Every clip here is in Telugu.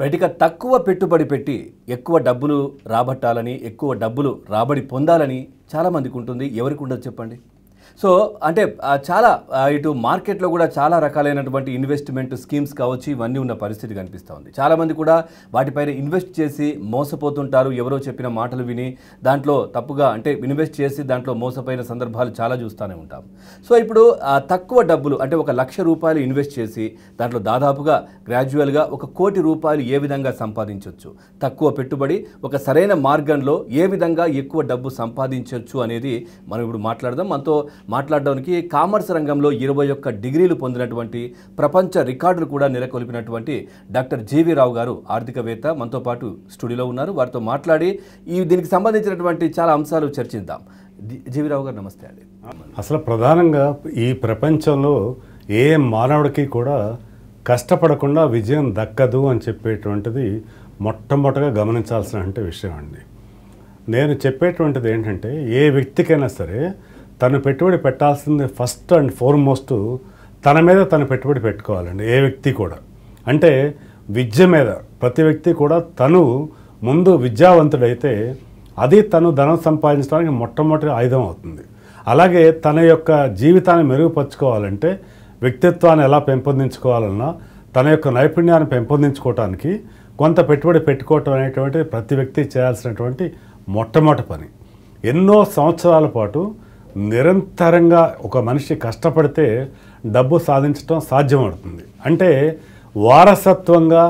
రైట్. ఇక తక్కువ పెట్టుబడి పెట్టి ఎక్కువ డబ్బులు రాబట్టాలని, ఎక్కువ డబ్బులు రాబడి పొందాలని చాలామందికి ఉంటుంది. ఎవరికి ఉండదు చెప్పండి? సో అంటే చాలా ఇటు మార్కెట్లో కూడా చాలా రకాలైనటువంటి ఇన్వెస్ట్మెంట్ స్కీమ్స్ కావచ్చు, ఇవన్నీ ఉన్న పరిస్థితి కనిపిస్తూ ఉంది. చాలామంది కూడా వాటిపైన ఇన్వెస్ట్ చేసి మోసపోతుంటారు. ఎవరో చెప్పిన మాటలు విని దాంట్లో తప్పుగా అంటే ఇన్వెస్ట్ చేసి దాంట్లో మోసపోయిన సందర్భాలు చాలా చూస్తూనే ఉంటాం. సో ఇప్పుడు తక్కువ డబ్బులు అంటే ₹1,00,000 ఇన్వెస్ట్ చేసి దాంట్లో దాదాపుగా గ్రాడ్యువల్గా ₹1,00,00,000 ఏ విధంగా సంపాదించవచ్చు, తక్కువ పెట్టుబడి ఒక సరైన మార్గంలో ఏ విధంగా ఎక్కువ డబ్బు సంపాదించవచ్చు అనేది మనం ఇప్పుడు మాట్లాడదాం. మనతో మాట్లాడడానికి కామర్స్ రంగంలో 21 డిగ్రీలు పొందినటువంటి, ప్రపంచ రికార్డులు కూడా నెలకొల్పినటువంటి డాక్టర్ జీవి రావు గారు ఆర్థికవేత్త మనతో పాటు స్టూడియోలో ఉన్నారు. వారితో మాట్లాడి దీనికి సంబంధించినటువంటి చాలా అంశాలు చర్చిద్దాం. జీవి రావు గారు నమస్తే అండి. అసలు ప్రధానంగా ఈ ప్రపంచంలో ఏ మానవుడికి కూడా కష్టపడకుండా విజయం దక్కదు అని చెప్పేటువంటిది మొట్టమొదటిగా గమనించాల్సిన విషయం అండి. నేను చెప్పేటువంటిది ఏంటంటే, ఏ వ్యక్తికైనా సరే తను పెట్టుబడి పెట్టాల్సింది ఫస్ట్ అండ్ ఫార్మోస్ట్ తన మీద తను పెట్టుబడి పెట్టుకోవాలండి. ఏ వ్యక్తి కూడా అంటే విద్య మీద ప్రతి వ్యక్తి కూడా తను ముందు విద్యావంతుడైతే అది తను ధనం సంపాదించడానికి మొట్టమొదటి ఆయుధం అవుతుంది. అలాగే తన యొక్క జీవితాన్ని మెరుగుపరుచుకోవాలంటే, వ్యక్తిత్వాన్ని ఎలా పెంపొందించుకోవాలన్నా, తన యొక్క నైపుణ్యాన్ని పెంపొందించుకోవటానికి కొంత పెట్టుబడి పెట్టుకోవటం అనేటువంటి ప్రతి వ్యక్తి చేయాల్సినటువంటి మొట్టమొదటి పని. ఎన్నో సంవత్సరాల పాటు నిరంతరంగా ఒక మనిషి కష్టపడితే డబ్బు సాధించడం సాధ్యమవుతుంది. అంటే వారసత్వంగా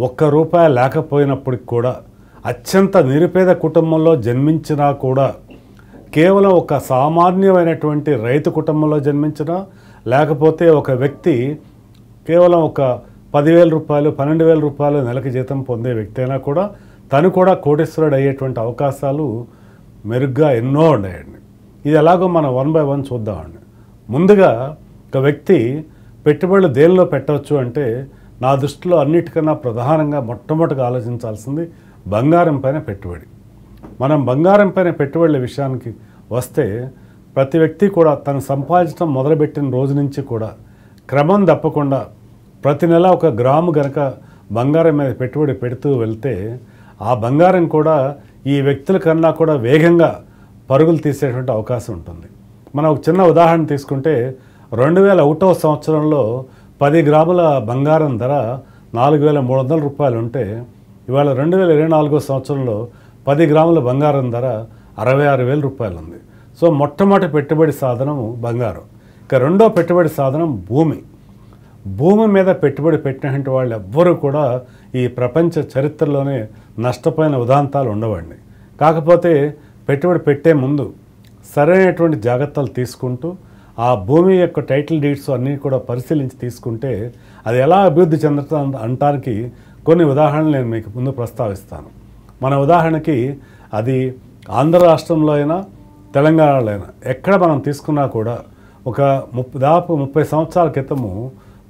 ₹1 లేకపోయినప్పటికి కూడా, అత్యంత నిరుపేద కుటుంబంలో జన్మించినా కూడా, కేవలం ఒక సామాన్యమైనటువంటి రైతు కుటుంబంలో జన్మించినా, లేకపోతే ఒక వ్యక్తి కేవలం ఒక ₹10,000 ₹12,000 నెలకి జీతం పొందే వ్యక్తి అయినా కూడా తను కూడా కోటీశ్వరుడు అయ్యేటువంటి అవకాశాలు మెరుగ్గా ఎన్నో ఉన్నాయండి. ఇది ఎలాగో మనం 1 by 1 చూద్దామండి. ముందుగా ఒక వ్యక్తి పెట్టుబడులు దేనిలో పెట్టవచ్చు అంటే, నా దృష్టిలో అన్నిటికన్నా ప్రధానంగా మొట్టమొదటిగా ఆలోచించాల్సింది బంగారం పైన పెట్టుబడి. మనం బంగారం పైన పెట్టుబడుల విషయానికి వస్తే, ప్రతి వ్యక్తి కూడా తను సంపాదించడం మొదలుపెట్టిన రోజు నుంచి కూడా క్రమం తప్పకుండా ప్రతి నెల 1 గ్రాము గనక బంగారం మీద పెట్టుబడి పెడుతూ వెళ్తే, ఆ బంగారం కూడా ఈ వ్యక్తుల కన్నా కూడా వేగంగా పరుగులు తీసేటువంటి అవకాశం ఉంటుంది. మనం ఒక చిన్న ఉదాహరణ తీసుకుంటే, 2001వ సంవత్సరంలో 10 గ్రాముల బంగారం ధర ₹4,300 ఉంటే, ఇవాళ 2024వ సంవత్సరంలో 10 గ్రాముల బంగారం ధర ₹66,000 ఉంది. సో మొట్టమొదటి పెట్టుబడి సాధనము బంగారం. ఇక రెండో పెట్టుబడి సాధనం భూమి. భూమి మీద పెట్టుబడి పెట్టినటువంటి వాళ్ళు ఎవ్వరూ కూడా ఈ ప్రపంచ చరిత్రలోనే నష్టపోయిన ఉదాంతాలు ఉండవండి. కాకపోతే పెట్టుబడి పెట్టే ముందు సరైనటువంటి జాగ్రత్తలు తీసుకుంటూ, ఆ భూమి యొక్క టైటిల్ డీడ్స్ అన్నీ కూడా పరిశీలించి తీసుకుంటే అది ఎలా అభివృద్ధి చెందుతుంది అనటానికి కొన్ని ఉదాహరణలు నేను మీకు ముందు ప్రస్తావిస్తాను. మన ఉదాహరణకి అది ఆంధ్ర రాష్ట్రంలో అయినా తెలంగాణలో అయినా ఎక్కడ మనం తీసుకున్నా కూడా దాదాపు 30 సంవత్సరాల క్రితము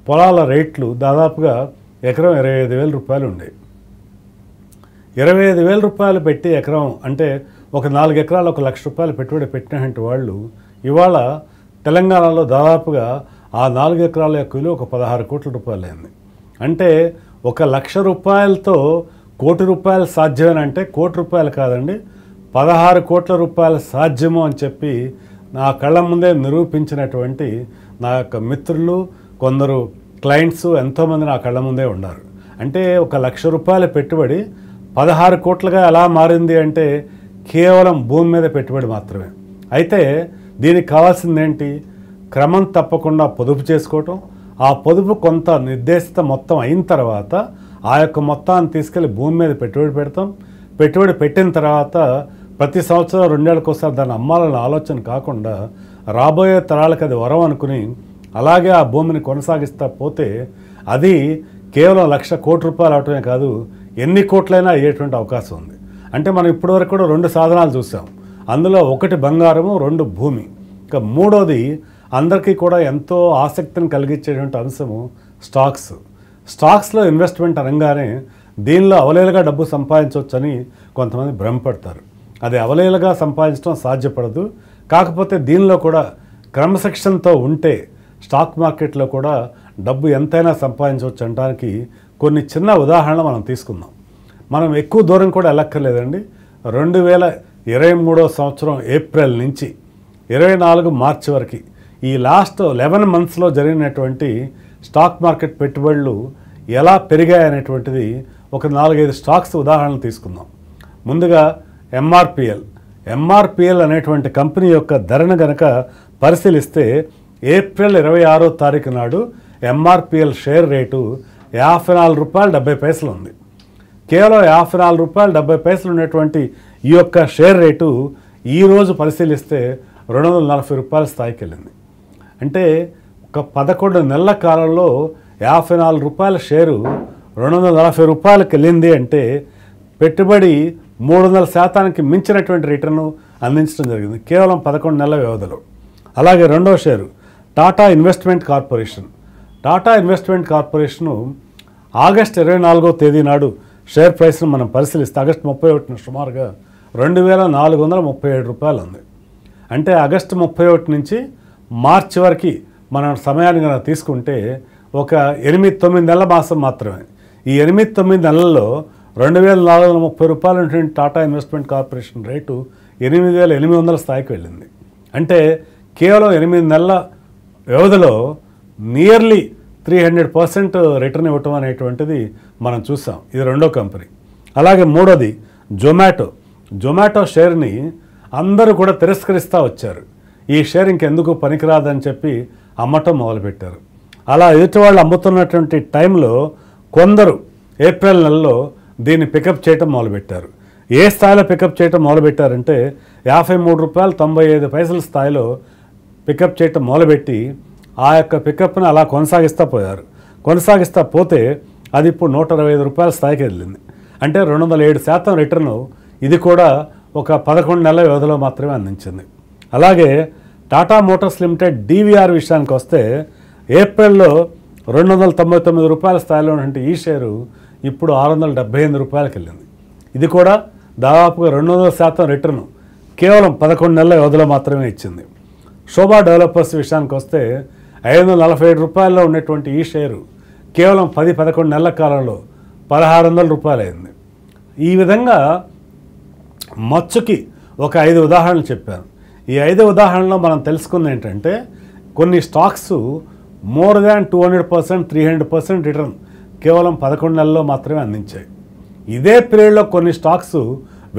పొలాల రేట్లు దాదాపుగా ఎకరం ₹25,000 ఉండేవి. ₹25,000 పెట్టి ఎకరం అంటే ఒక 4 ఎకరాలు ₹1,00,000 పెట్టుబడి పెట్టినటువంటి వాళ్ళు ఇవాళ తెలంగాణలో దాదాపుగా ఆ 4 ఎకరాల యొక్క విలువ ఒక ₹16 కోట్ల అయింది. అంటే ₹1,00,000తో ₹1,00,00,000 సాధ్యమేనంటే ₹1,00,00,000 కాదండి, ₹16 కోట్ల సాధ్యము అని చెప్పి నా కళ్ళ ముందే నిరూపించినటువంటి నా యొక్క మిత్రులు, కొందరు క్లయింట్స్ ఎంతోమంది నా కళ్ళ ముందే ఉన్నారు. అంటే ₹1,00,000 పెట్టుబడి 16 కోట్లుగా ఎలా మారింది అంటే కేవలం భూమి మీద పెట్టుబడి మాత్రమే. అయితే దీనికి కావాల్సింది ఏంటి? క్రమం తప్పకుండా పొదుపు చేసుకోవటం. ఆ పొదుపు కొంత నిర్దేశిత మొత్తం అయిన తర్వాత ఆ యొక్క మొత్తాన్ని తీసుకెళ్ళి భూమి మీద పెట్టుబడి పెడతాం. పెట్టుబడి పెట్టిన తర్వాత ప్రతి సంవత్సరం 2 ఏళ్ళకోసారి దాన్ని అమ్మాలన్న ఆలోచన కాకుండా రాబోయే తరాలకు అది వరం అనుకుని అలాగే ఆ భూమిని కొనసాగిస్తా పోతే అది కేవలం ₹1,00,000 కోట్ల అవటమే కాదు, ఎన్ని కోట్లైనా అయ్యేటువంటి అవకాశం ఉంది. అంటే మనం ఇప్పటివరకు కూడా 2 సాధనాలు చూసాం. అందులో ఒకటి బంగారము, 2 భూమి. ఇక మూడోది అందరికీ కూడా ఎంతో ఆసక్తిని కలిగించేటువంటి అంశము స్టాక్స్. స్టాక్స్లో ఇన్వెస్ట్మెంట్ అనగానే దీనిలో అవలేలుగా డబ్బు సంపాదించవచ్చని కొంతమంది భ్రమపడతారు. అది అవలేలుగా సంపాదించడం సాధ్యపడదు. కాకపోతే దీనిలో కూడా క్రమశిక్షణతో ఉంటే స్టాక్ మార్కెట్లో కూడా డబ్బు ఎంతైనా సంపాదించవచ్చు అనడానికి కొన్ని చిన్న ఉదాహరణలు మనం తీసుకుందాం. మనం ఎక్కువ దూరం కూడా వెళ్ళక్కర్లేదండి. 2023 సంవత్సరం ఏప్రిల్ నుంచి 24 మార్చి వరకు ఈ లాస్ట్ 11 మంత్స్లో జరిగినటువంటి స్టాక్ మార్కెట్ పెట్టుబడులు ఎలా పెరిగాయనేటువంటిది ఒక 4-5 స్టాక్స్ ఉదాహరణలు తీసుకుందాం. ముందుగా ఎంఆర్పిఎల్ అనేటువంటి కంపెనీ యొక్క ధరను గనక పరిశీలిస్తే ఏప్రిల్ 26వ తారీఖు నాడు ఎంఆర్పిఎల్ షేర్ రేటు ₹54.70 ఉంది. కేవలం ₹54.70 ఉన్నటువంటి ఈ యొక్క షేర్ రేటు ఈరోజు పరిశీలిస్తే ₹240 స్థాయికి వెళ్ళింది. అంటే ఒక 11 నెలల కాలంలో ₹54 షేరు ₹240కి వెళ్ళింది అంటే పెట్టుబడి 300% మించినటువంటి రిటర్ను అందించడం జరిగింది కేవలం 11 నెలల వ్యవధిలో. అలాగే రెండో share Tata investment corporation August 24వ తేదీ నాడు షేర్ ప్రైస్ను మనం పరిశీలిస్తే ఆగస్టు 31న సుమారుగా ₹2,437 ఉంది. అంటే ఆగస్టు 31 నుంచి మార్చి వరకు మనం సమయాన్ని కనుక తీసుకుంటే ఒక 8-9 నెలల మాసం మాత్రమే. ఈ 8-9 నెలల్లో ₹2,430 ఉన్నటువంటి టాటా ఇన్వెస్ట్మెంట్ కార్పొరేషన్ రేటు 8,800 స్థాయికి వెళ్ళింది. అంటే కేవలం 8 నెలల వ్యవధిలో నియర్లీ 300% రిటర్న్ ఇవ్వటం అనేటువంటిది మనం చూసాం. ఇది రెండో కంపెనీ. అలాగే మూడోది జొమాటో షేర్ని అందరూ కూడా తిరస్కరిస్తూ వచ్చారు. ఈ షేర్ ఇంకెందుకు పనికిరాదని చెప్పి అమ్మటం మొదలుపెట్టారు. అలా ఎదుటి వాళ్ళు అమ్ముతున్నటువంటి టైంలో కొందరు ఏప్రిల్ నెలలో దీన్ని పికప్ చేయటం మొదలుపెట్టారు. ఏ స్థాయిలో పికప్ చేయటం మొదలుపెట్టారంటే ₹53.95 స్థాయిలో పికప్ చేయటం మొదలుపెట్టి ఆ యొక్క పికప్ని అలా కొనసాగిస్తూ పోతే అది ఇప్పుడు ₹125 స్థాయికి వెళ్ళింది. అంటే 207% రిటర్ను ఇది కూడా ఒక 11 నెలల వ్యవధిలో మాత్రమే అందించింది. అలాగే టాటా మోటార్స్ లిమిటెడ్ DVR విషయానికి వస్తే ఏప్రిల్లో ₹299 స్థాయిలో ఉన్నటువంటి ఈ షేరు ఇప్పుడు ₹678కి వెళ్ళింది. ఇది కూడా దాదాపుగా 200% రిటర్ను కేవలం 11 నెలల వ్యవధిలో మాత్రమే ఇచ్చింది. శోభా డెవలపర్స్ విషయానికి వస్తే ₹547 ఉన్నటువంటి ఈ షేరు కేవలం 10-11 నెలల కాలంలో ₹1,600 అయింది. ఈ విధంగా మచ్చుకి ఒక 5 ఉదాహరణలు చెప్పాను. ఈ 5 ఉదాహరణలో మనం తెలుసుకుంది ఏంటంటే కొన్ని స్టాక్స్ మోర్ దాన్ 200%, 300% రిటర్న్ కేవలం 11 నెలల్లో మాత్రమే అందించాయి. ఇదే పీరియడ్లో కొన్ని స్టాక్స్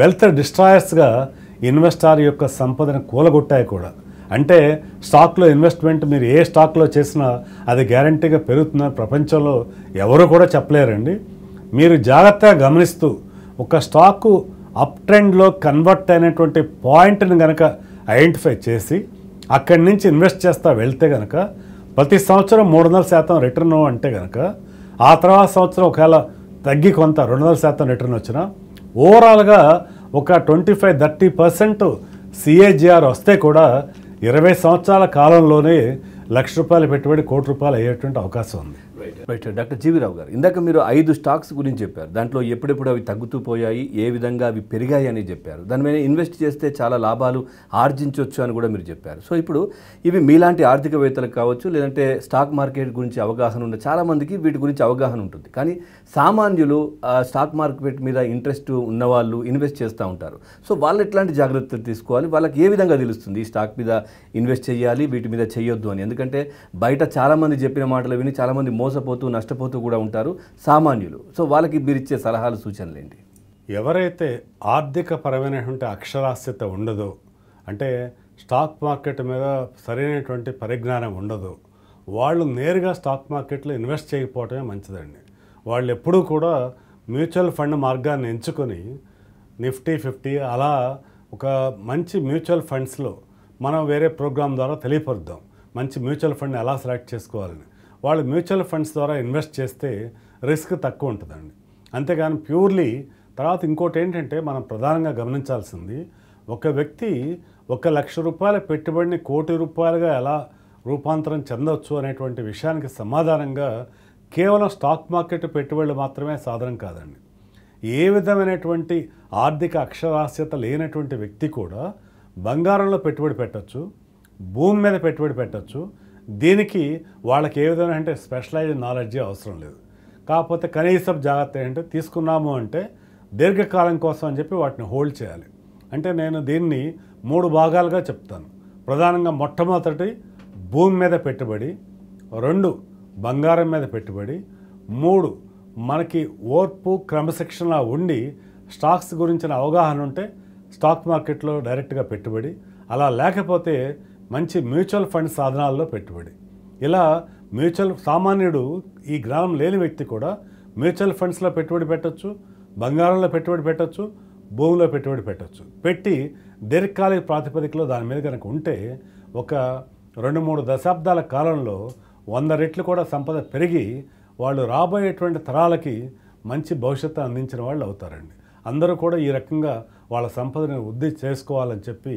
వెల్త్ డిస్ట్రాయర్స్గా ఇన్వెస్టర్ యొక్క సంపదను కూలగొట్టాయి కూడా. అంటే స్టాక్లో ఇన్వెస్ట్మెంట్ మీరు ఏ స్టాక్లో చేసినా అది గ్యారంటీగా పెరుగుతుందని ప్రపంచంలో ఎవరు కూడా చెప్పలేరండి. మీరు జాగ్రత్తగా గమనిస్తూ ఒక స్టాకు అప్ ట్రెండ్లో కన్వర్ట్ అయినటువంటి పాయింట్ని కనుక ఐడెంటిఫై చేసి అక్కడి నుంచి ఇన్వెస్ట్ చేస్తూ వెళ్తే కనుక ప్రతి సంవత్సరం 300% రిటర్న్ అంటే కనుక ఆ తర్వాత సంవత్సరం ఒకవేళ తగ్గి కొంత 200% రిటర్న్ వచ్చినా ఓవరాల్గా ఒక 25-30% CAGR వస్తే కూడా 20 సంవత్సరాల కాలంలోనే ₹1,00,000 పెట్టుబడి ₹1,00,00,000 అయ్యేటువంటి అవకాశం ఉంది. రైట్. డాక్టర్ జీవీ రావు గారు, ఇందాక మీరు 5 స్టాక్స్ గురించి చెప్పారు. దాంట్లో ఎప్పుడెప్పుడు అవి తగ్గుతూ పోయాయి, ఏ విధంగా అవి పెరిగాయి అని చెప్పారు. దాని మీద ఇన్వెస్ట్ చేస్తే చాలా లాభాలు ఆర్జించవచ్చు అని కూడా మీరు చెప్పారు. సో ఇప్పుడు ఇవి మీలాంటి ఆర్థికవేత్తలకు కావచ్చు, లేదంటే స్టాక్ మార్కెట్ గురించి అవగాహన ఉన్న చాలామందికి వీటి గురించి అవగాహన ఉంటుంది. కానీ సామాన్యులు స్టాక్ మార్కెట్ మీద ఇంట్రెస్ట్ ఉన్నవాళ్ళు ఇన్వెస్ట్ చేస్తూ ఉంటారు. సో వాళ్ళు ఎట్లాంటి జాగ్రత్తలు తీసుకోవాలి, వాళ్ళకి ఏ విధంగా తెలుస్తుంది ఈ స్టాక్ మీద ఇన్వెస్ట్ చేయాలి, వీటి మీద చేయొద్దు అని? ఎందుకంటే బయట చాలామంది చెప్పిన మాటలు విని చాలామంది మోసపోతూ నష్టపోతూ కూడా ఉంటారు సామాన్యులు. సో వాళ్ళకి మీరు ఇచ్చే సలహాలు, సూచనలు ఏంటి? ఎవరైతే ఆర్థిక పరమైనటువంటి అక్షరాస్యత ఉండదో, అంటే స్టాక్ మార్కెట్ మీద సరైనటువంటి పరిజ్ఞానం ఉండదో, వాళ్ళు నేరుగా స్టాక్ మార్కెట్లో ఇన్వెస్ట్ చేయకపోవటమే మంచిదండి. వాళ్ళు ఎప్పుడూ కూడా మ్యూచువల్ ఫండ్ మార్గాన్ని ఎంచుకొని నిఫ్టీ 50 అలా ఒక మంచి మ్యూచువల్ ఫండ్స్లో మనం వేరే ప్రోగ్రామ్ ద్వారా తెలియపరుద్దాం మంచి మ్యూచువల్ ఫండ్ ఎలా సెలెక్ట్ చేసుకోవాలని. వాళ్ళు మ్యూచువల్ ఫండ్స్ ద్వారా ఇన్వెస్ట్ చేస్తే రిస్క్ తక్కువ ఉంటుందండి. అంతేగాని ప్యూర్లీ తర్వాత ఇంకోటి ఏంటంటే మనం ప్రధానంగా గమనించాల్సింది, ఒక వ్యక్తి ₹1,00,000 పెట్టుబడిని ₹1,00,00,000 ఎలా రూపాంతరం చెందవచ్చు అనేటువంటి విషయానికి సమాధానంగా కేవలం స్టాక్ మార్కెట్ పెట్టుబడులు మాత్రమే సాధనం కాదండి. ఏ విధమైనటువంటి ఆర్థిక అక్షరాస్యత లేనటువంటి వ్యక్తి కూడా బంగారంలో పెట్టుబడి పెట్టచ్చు, భూమి మీద పెట్టుబడి పెట్టచ్చు. దీనికి వాళ్ళకి ఏ విధమైన అంటే స్పెషలైజ్డ్ నాలెడ్జే అవసరం లేదు. కాకపోతే కనీసం జాగ్రత్త ఏంటంటే తీసుకున్నాము అంటే దీర్ఘకాలం కోసం అని చెప్పి వాటిని హోల్డ్ చేయాలి. అంటే నేను దీన్ని 3 భాగాలుగా చెప్తాను. ప్రధానంగా మొట్టమొదటి భూమి మీద పెట్టుబడి, 2 బంగారం మీద పెట్టుబడి, 3 మనకి ఓర్పు క్రమశిక్షణ ఉండి స్టాక్స్ గురించిన అవగాహన ఉంటే స్టాక్ మార్కెట్లో డైరెక్ట్గా పెట్టుబడి, అలా లేకపోతే మంచి మ్యూచువల్ ఫండ్ సాధనాల్లో పెట్టుబడి. ఇలా సామాన్యుడు ఈ జ్ఞానం లేని వ్యక్తి కూడా మ్యూచువల్ ఫండ్స్లో పెట్టుబడి పెట్టచ్చు, బంగారంలో పెట్టుబడి పెట్టచ్చు, భూమిలో పెట్టుబడి పెట్టచ్చు. పెట్టి దీర్ఘకాలిక ప్రాతిపదికలో దాని మీద కనుక ఉంటే ఒక 2-3 దశాబ్దాల కాలంలో 100 రెట్లు కూడా సంపద పెరిగి వాళ్ళు రాబోయేటువంటి తరాలకి మంచి భవిష్యత్తు అందించిన వాళ్ళు అవుతారండి. అందరూ కూడా ఈ రకంగా వాళ్ళ సంపదను వృద్ధి చేసుకోవాలని చెప్పి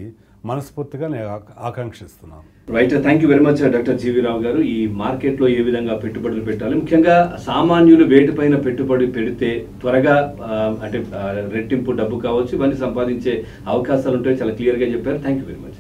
మనస్ఫూర్తిగా నేను ఆకాంక్షిస్తున్నాను. Right, thank you very much doctor GV Rao గారు. ఈ మార్కెట్లో ఏ విధంగా పెట్టుబడులు పెట్టాలి, ముఖ్యంగా సామాన్యులు వేటిపైన పెట్టుబడి పెడితే త్వరగా అంటే రెట్టింపు డబ్బు కావచ్చు ఇవన్నీ సంపాదించే అవకాశాలు ఉంటాయి చాలా క్లియర్గా చెప్పారు. Thank you very much.